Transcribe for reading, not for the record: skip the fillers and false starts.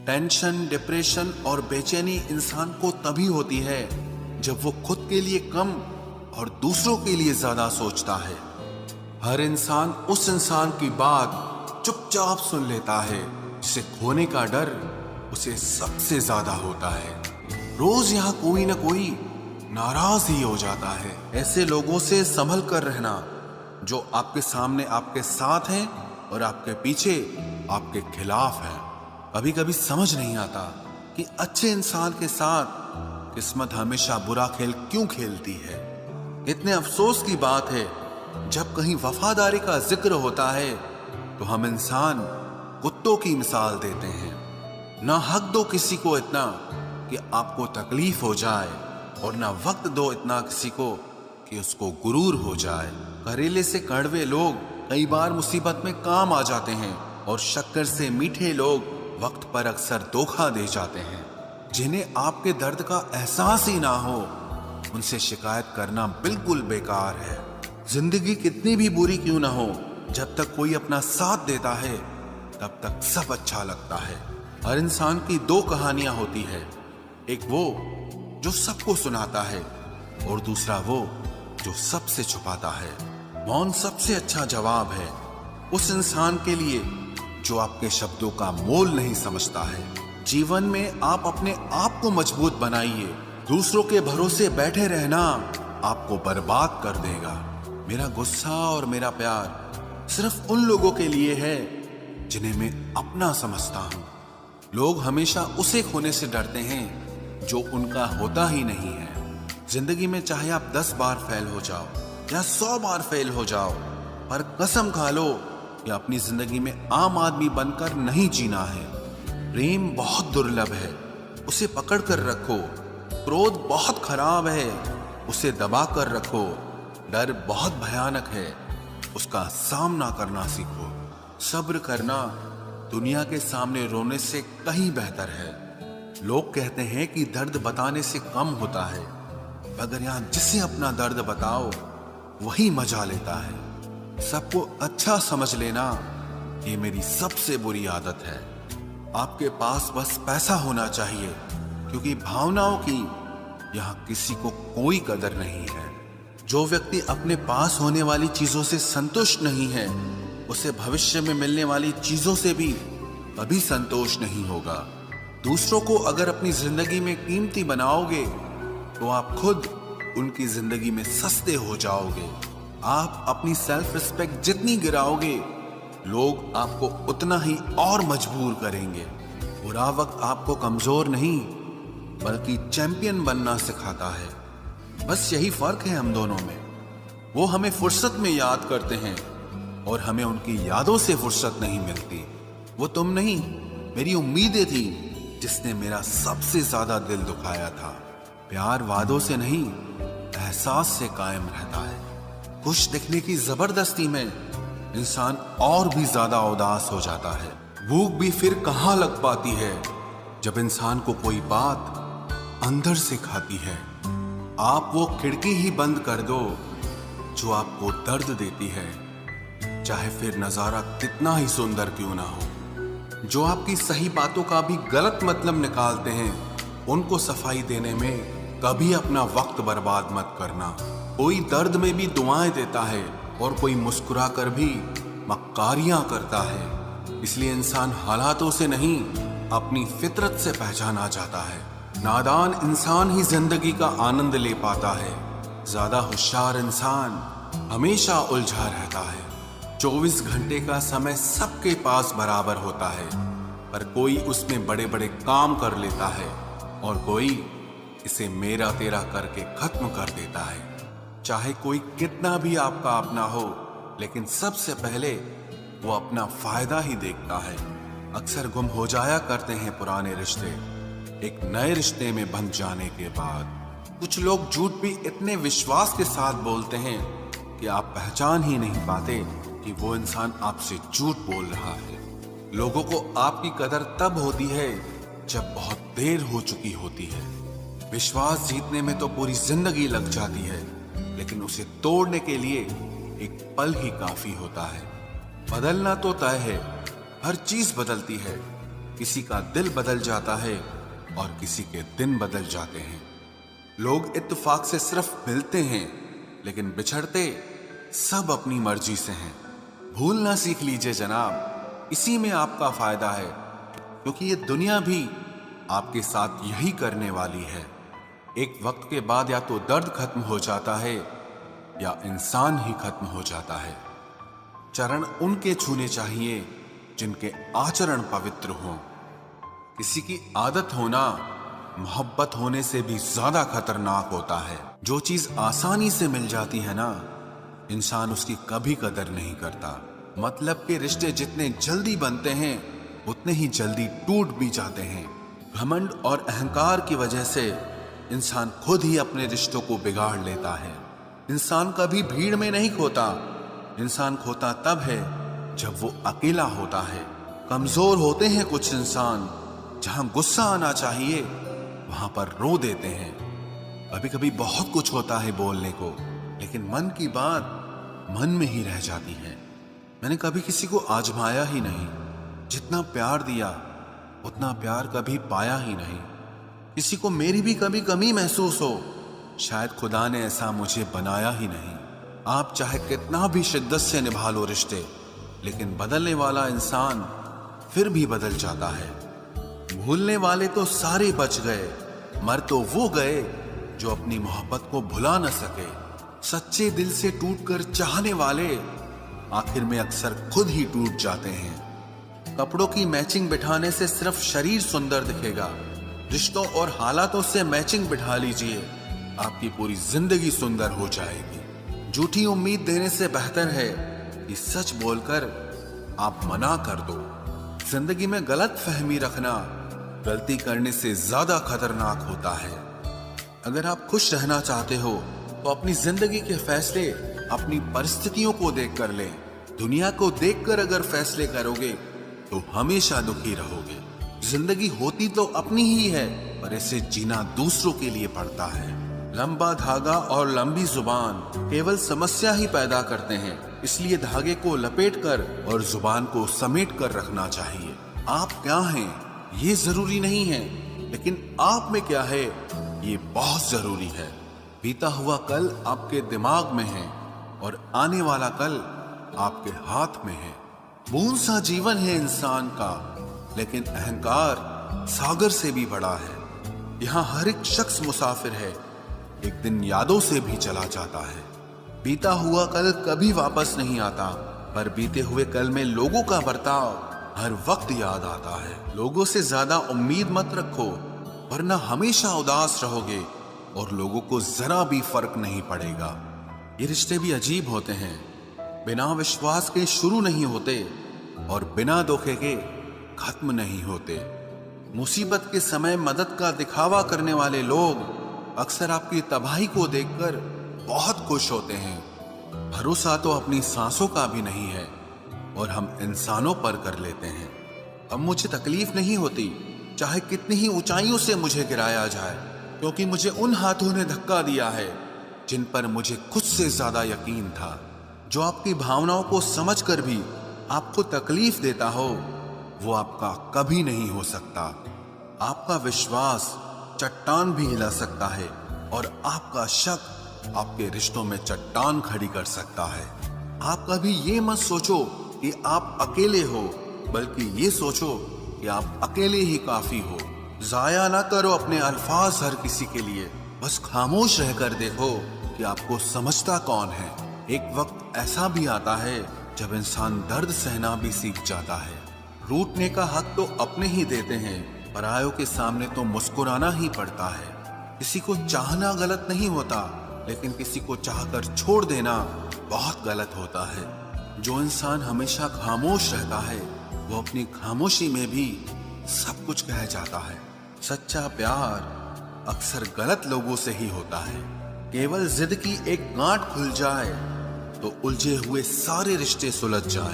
Tension, depression और बेचैनी इंसान को तभी होती है जब वो खुद के लिए कम और दूसरों के लिए ज्यादा सोचता है। हर इंसान उस इंसान की बात चुपचाप सुन लेता है जिसे खोने का डर उसे सबसे ज्यादा होता है। रोज यहाँ कोई ना कोई नाराज ही हो जाता है। ऐसे लोगों से संभल कर रहना जो आपके सामने आपके साथ हैं और आपके पीछे आपके खिलाफ हैं। कभी कभी समझ नहीं आता कि अच्छे इंसान के साथ किस्मत हमेशा बुरा खेल क्यों खेलती है। इतने अफसोस की बात है, जब कहीं वफादारी का जिक्र होता है तो हम इंसान कुत्तों की मिसाल देते हैं। ना हक दो किसी को इतना कि आपको तकलीफ हो जाए, और ना वक्त दो इतना किसी को कि उसको गुरूर हो जाए। करेले से कड़वे लोग कई बार मुसीबत में काम आ जाते हैं, और शक्कर से मीठे लोग वक्त पर अक्सर धोखा दे जाते हैं। जिन्हें आपके दर्द का एहसास ही ना हो, उनसे शिकायत करना बिल्कुल बेकार है। जिंदगी कितनी भी बुरी क्यों ना हो, जब तक कोई अपना साथ देता है तब तक सब अच्छा लगता है। हर इंसान की दो कहानियां होती है, एक वो जो सबको सुनाता है और दूसरा वो जो सबसे छुपाता है। मौन सबसे अच्छा जवाब है उस इंसान के लिए जो आपके शब्दों का मोल नहीं समझता है। जीवन में आप अपने आप को मजबूत बनाइए। दूसरों के भरोसे बैठे रहना आपको बर्बाद कर देगा। मेरा गुस्सा और मेरा प्यार सिर्फ उन लोगों के लिए है जिन्हें मैं अपना समझता हूं। लोग हमेशा उसे खोने से डरते हैं जो उनका होता ही नहीं है। जिंदगी में चाहे आप 10 बार फेल हो जाओ या 100 बार फेल हो जाओ, पर कसम खा लो कि अपनी जिंदगी में आम आदमी बनकर नहीं जीना है। प्रेम बहुत दुर्लभ है, उसे पकड़ कर रखो। क्रोध बहुत खराब है, उसे दबा कर रखो। डर बहुत भयानक है, उसका सामना करना सीखो। सब्र करना दुनिया के सामने रोने से कहीं बेहतर है। लोग कहते हैं कि दर्द बताने से कम होता है, मगर यहाँ जिसे अपना दर्द बताओ वही मजा लेता है। सबको अच्छा समझ लेना ये मेरी सबसे बुरी आदत है। आपके पास बस पैसा होना चाहिए, क्योंकि भावनाओं की यहाँ किसी को कोई कदर नहीं है। जो व्यक्ति अपने पास होने वाली चीजों से संतुष्ट नहीं है, उसे भविष्य में मिलने वाली चीजों से भी कभी संतोष नहीं होगा। दूसरों को अगर अपनी जिंदगी में कीमती बनाओगे तो आप खुद उनकी जिंदगी में सस्ते हो जाओगे। आप अपनी सेल्फ रिस्पेक्ट जितनी गिराओगे, लोग आपको उतना ही और मजबूर करेंगे। बुरा वक्त आपको कमजोर नहीं बल्कि चैंपियन बनना सिखाता है। बस यही फर्क है हम दोनों में। वो हमें फुर्सत में याद करते हैं और हमें उनकी यादों से फुर्सत नहीं मिलती। वो तुम नहीं, मेरी उम्मीदें थी जिसने मेरा सबसे ज्यादा दिल दुखाया था। प्यार वादों से नहीं, एहसास से कायम रहता है। खुश दिखने की जबरदस्ती में इंसान और भी ज्यादा उदास हो जाता है। भूख भी फिर कहाँ लग पाती है जब इंसान को कोई बात अंदर से खाती है। आप वो खिड़की ही बंद कर दो जो आपको दर्द देती है, चाहे फिर नजारा कितना ही सुंदर क्यों ना हो। जो आपकी सही बातों का भी गलत मतलब निकालते हैं, उनको सफाई देने में कभी अपना वक्त बर्बाद मत करना। कोई दर्द में भी दुआएं देता है और कोई मुस्कुरा कर भी मक्कारियां करता है। इसलिए इंसान हालातों से नहीं, अपनी फितरत से पहचाना जाता है। नादान इंसान ही जिंदगी का आनंद ले पाता है। ज्यादा होशियार इंसान हमेशा उलझा रहता है। 24 घंटे का समय सबके पास बराबर होता है, पर कोई उसमें बड़े बड़े काम कर लेता है और कोई इसे मेरा तेरा करके खत्म कर देता है। चाहे कोई कितना भी आपका अपना हो, लेकिन सबसे पहले वो अपना फायदा ही देखता है। अक्सर गुम हो जाया करते हैं पुराने रिश्ते एक नए रिश्ते में बंध जाने के बाद। कुछ लोग झूठ भी इतने विश्वास के साथ बोलते हैं कि आप पहचान ही नहीं पाते कि वो इंसान आपसे झूठ बोल रहा है। लोगों को आपकी कदर तब होती है जब बहुत देर हो चुकी होती है। विश्वास जीतने में तो पूरी जिंदगी लग जाती है, लेकिन उसे तोड़ने के लिए एक पल ही काफी होता है। बदलना तो तय है, हर चीज बदलती है, किसी का दिल बदल जाता है और किसी के दिन बदल जाते हैं। लोग इत्तेफाक से सिर्फ मिलते हैं, लेकिन बिछड़ते सब अपनी मर्जी से हैं। भूलना सीख लीजिए जनाब, इसी में आपका फायदा है, क्योंकि ये दुनिया भी आपके साथ यही करने वाली है। एक वक्त के बाद या तो दर्द खत्म हो जाता है या इंसान ही खत्म हो जाता है। चरण उनके छूने चाहिए जिनके आचरण पवित्र हों। किसी की आदत होना मोहब्बत होने से भी ज्यादा खतरनाक होता है। जो चीज आसानी से मिल जाती है ना, इंसान उसकी कभी कदर नहीं करता। मतलब के रिश्ते जितने जल्दी बनते हैं उतने ही जल्दी टूट भी जाते हैं। घमंड और अहंकार की वजह से इंसान खुद ही अपने रिश्तों को बिगाड़ लेता है। इंसान कभी भीड़ में नहीं खोता, इंसान खोता तब है जब वो अकेला होता है। कमजोर होते हैं कुछ इंसान, जहां गुस्सा आना चाहिए वहां पर रो देते हैं। कभी कभी बहुत कुछ होता है बोलने को, लेकिन मन की बात मन में ही रह जाती है। मैंने कभी किसी को आजमाया ही नहीं, जितना प्यार दिया उतना प्यार कभी पाया ही नहीं। किसी को मेरी भी कभी कमी महसूस हो, शायद खुदा ने ऐसा मुझे बनाया ही नहीं। आप चाहे कितना भी शिद्दत से निभा लो रिश्ते, लेकिन बदलने वाला इंसान फिर भी बदल जाता है। भूलने वाले तो सारे बच गए, मर तो वो गए जो अपनी मोहब्बत को भुला न सके। सच्चे दिल से टूटकर चाहने वाले आखिर में अक्सर खुद ही टूट जाते हैं। कपड़ों की मैचिंग बिठाने से सिर्फ शरीर सुंदर दिखेगा, रिश्तों और हालातों से मैचिंग बिठा लीजिए, आपकी पूरी जिंदगी सुंदर हो जाएगी। झूठी उम्मीद देने से बेहतर है कि सच बोलकर आप मना कर दो। जिंदगी में गलत फहमी रखना गलती करने से ज्यादा खतरनाक होता है। अगर आप खुश रहना चाहते हो तो अपनी जिंदगी के फैसले अपनी परिस्थितियों को देखकर लें। दुनिया को देखकर अगर फैसले करोगे तो हमेशा दुखी रहोगे। जिंदगी होती तो अपनी ही है, पर इसे जीना दूसरों के लिए पड़ता है। लंबा धागा और लंबी जुबान केवल समस्या ही पैदा करते हैं, इसलिए धागे को लपेटकर और जुबान को समेट कर रखना चाहिए। आप क्या हैं ये जरूरी नहीं है, लेकिन आप में क्या है ये बहुत जरूरी है। बीता हुआ कल आपके दिमाग में है और आने वाला कल आपके हाथ में है। बूंद सा जीवन है इंसान का, लेकिन अहंकार सागर से भी बड़ा है। यहाँ हर एक शख्स मुसाफिर है, एक दिन यादों से भी चला जाता है। बीता हुआ कल कभी वापस नहीं आता, पर बीते हुए कल में लोगों का बर्ताव हर वक्त याद आता है। लोगों से ज्यादा उम्मीद मत रखो, वरना हमेशा उदास रहोगे और लोगों को जरा भी फर्क नहीं पड़ेगा। ये रिश्ते भी अजीब होते हैं, बिना विश्वास के शुरू नहीं होते और बिना धोखे के खत्म नहीं होते। मुसीबत के समय मदद का दिखावा करने वाले लोग अक्सर आपकी तबाही को देखकर बहुत खुश होते हैं। भरोसा तो अपनी सांसों का भी नहीं है और हम इंसानों पर कर लेते हैं। अब मुझे तकलीफ नहीं होती चाहे कितनी ही ऊंचाइयों से मुझे गिराया जाए, क्योंकि मुझे उन हाथों ने धक्का दिया है जिन पर मुझे खुद से ज्यादा यकीन था। जो आपकी भावनाओं को समझकर भी आपको तकलीफ देता हो, वो आपका कभी नहीं हो सकता। आपका विश्वास चट्टान भी हिला सकता है और आपका शक आपके रिश्तों में चट्टान खड़ी कर सकता है। आप कभी ये मत सोचो कि आप अकेले हो, बल्कि ये सोचो कि आप अकेले ही काफी हो। जाया ना करो अपने अल्फाज हर किसी के लिए, बस खामोश रहकर देखो कि आपको समझता कौन है। एक वक्त ऐसा भी आता है जब इंसान दर्द सहना भी सीख जाता है। रूठने का हक तो अपने ही देते हैं, परायों के सामने तो मुस्कुराना ही पड़ता है। किसी को चाहना गलत नहीं होता, लेकिन किसी को चाहकर छोड़ देना बहुत गलत होता है। जो इंसान हमेशा खामोश रहता है, वो अपनी खामोशी में भी सब कुछ कह जाता है। सच्चा प्यार अक्सर गलत लोगों से ही होता है। केवल जिद की एक गांठ खुल जाए तो उलझे हुए सारे रिश्ते सुलझ जाए।